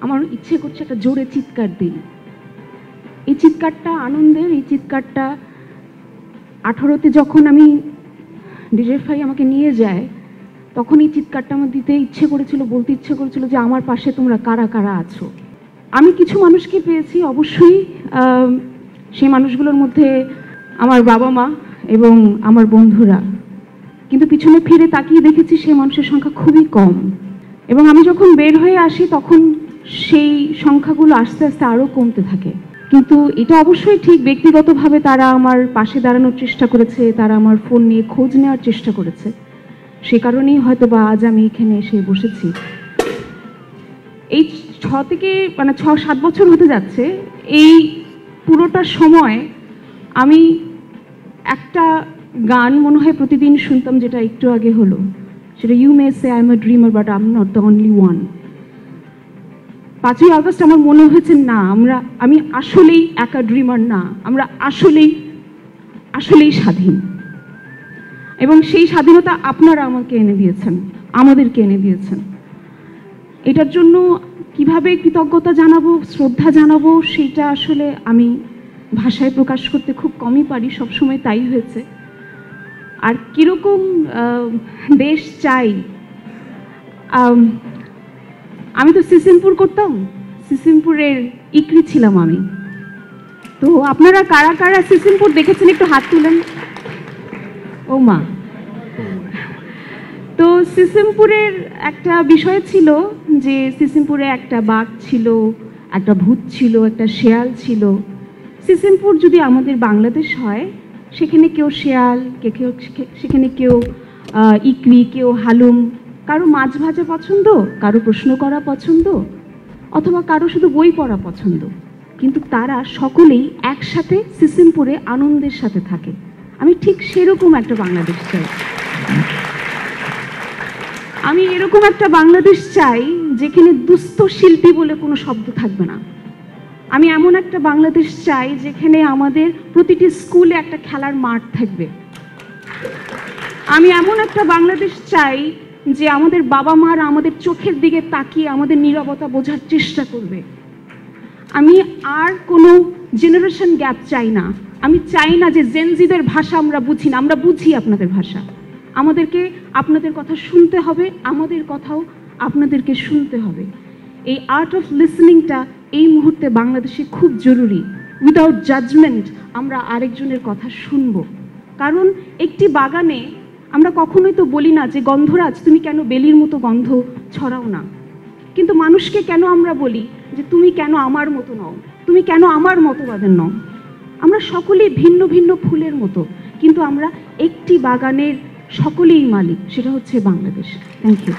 আমার ইচ্ছে করছে একটা জোরে চিৎকার দিই। এই চিৎকারটা আনন্দের, এই চিৎকারটা 18তে যখন আমি ডিজেফাই আমাকে নিয়ে যায়, তখন এই চিৎকারটা আমার দিতে ইচ্ছে করেছিল, বলতে ইচ্ছে করেছিল যে আমার পাশে তোমরা কারা কারা আছো। আমি কিছু মানুষকে পেয়েছি, অবশ্যই সেই মানুষগুলোর মধ্যে আমার বাবা মা এবং আমার বন্ধুরা, কিন্তু পিছনে ফিরে তাকিয়ে দেখেছি সেই মানুষের সংখ্যা খুবই কম। এবং আমি যখন বের হয়ে আসি তখন সেই সংখ্যাগুলো আস্তে আস্তে আরও কমতে থাকে। কিন্তু এটা অবশ্যই ঠিক, ব্যক্তিগতভাবে তারা আমার পাশে দাঁড়ানোর চেষ্টা করেছে, তারা আমার ফোন নিয়ে খোঁজ নেওয়ার চেষ্টা করেছে, সে কারণেই হয়তো বা আজ আমি এখানে এসে বসেছি। এই 6-7 বছর হতে যাচ্ছে, এই পুরোটা সময় আমি একটা গান মনে হয় প্রতিদিন শুনতাম, যেটা একটু আগে হলো, সেটা you may say I am a dreamer but I am not the only one. 5ই আগস্ট আমার মনে হয়েছে না, আমি আসলেই একা ড্রিমার না, আমরা আসলেই স্বাধীন। এবং সেই স্বাধীনতা আপনারা আমাকে এনে দিয়েছেন, আমাদেরকে এনে দিয়েছেন। এটার জন্য কিভাবে কৃতজ্ঞতা জানাবো, শ্রদ্ধা জানাবো, সেইটা আসলে আমি ভাষায় প্রকাশ করতে খুব কমই পারি, সবসময় তাই হয়েছে। আর কীরকম দেশ চাই, আমি তো সিসিমপুর করতাম, সিসিমপুরের ইকরি ছিলাম আমি। তো আপনারা কারা কারা সিসিমপুর দেখেছেন একটু হাত তুলেন। ও মা। তো সিসিমপুরের একটা বিষয় ছিল যে সিসিমপুরে একটা বাঘ ছিল, একটা ভূত ছিল, একটা শেয়াল ছিল। সিসিমপুর যদি আমাদের বাংলাদেশ হয়, সেখানে কেউ শেয়াল, সেখানে কেউ ইকরি, কেউ হালুম, কারো মাছ ভাজা পছন্দ, কারো প্রশ্ন করা পছন্দ, অথবা কারো শুধু বই পড়া পছন্দ, কিন্তু তারা সকলেই একসাথে সিসিমপুরে আনন্দের সাথে থাকে। আমি ঠিক সেরকম একটা বাংলাদেশ চাই। আমি এরকম একটা বাংলাদেশ চাই যেখানে দুস্থ শিল্পী বলে কোনো শব্দ থাকবে না। আমি এমন একটা বাংলাদেশ চাই যেখানে আমাদের প্রতিটি স্কুলে একটা খেলার মাঠ থাকবে। আমি এমন একটা বাংলাদেশ চাই যে আমাদের বাবা মারা আমাদের চোখের দিকে তাকিয়ে আমাদের নীরবতা বোঝার চেষ্টা করবে। আমি আর কোনো জেনারেশন গ্যাপ চাই না। আমি চাই না যে জেনজিদের ভাষা আমরা বুঝি না, আমরা বুঝি আপনাদের ভাষা। আমাদেরকে আপনাদের কথা শুনতে হবে, আমাদের কথাও আপনাদেরকে শুনতে হবে। এই আর্ট অফ লিসনিংটা এই মুহূর্তে বাংলাদেশে খুব জরুরি। উইদাউট জাজমেন্ট আমরা আরেকজনের কথা শুনব। কারণ একটি বাগানে আমরা কখনোই তো বলি না যে গন্ধরাজ তুমি কেন বেলির মতো গন্ধ ছড়াও না, কিন্তু মানুষকে কেন আমরা বলি যে তুমি কেন আমার মতো নও, তুমি কেন আমার মতবাদের নও। আমরা সকলেই ভিন্ন ভিন্ন ফুলের মতো, কিন্তু আমরা একটি বাগানের সকলেই মালিক, সেটা হচ্ছে বাংলাদেশ। Thank you.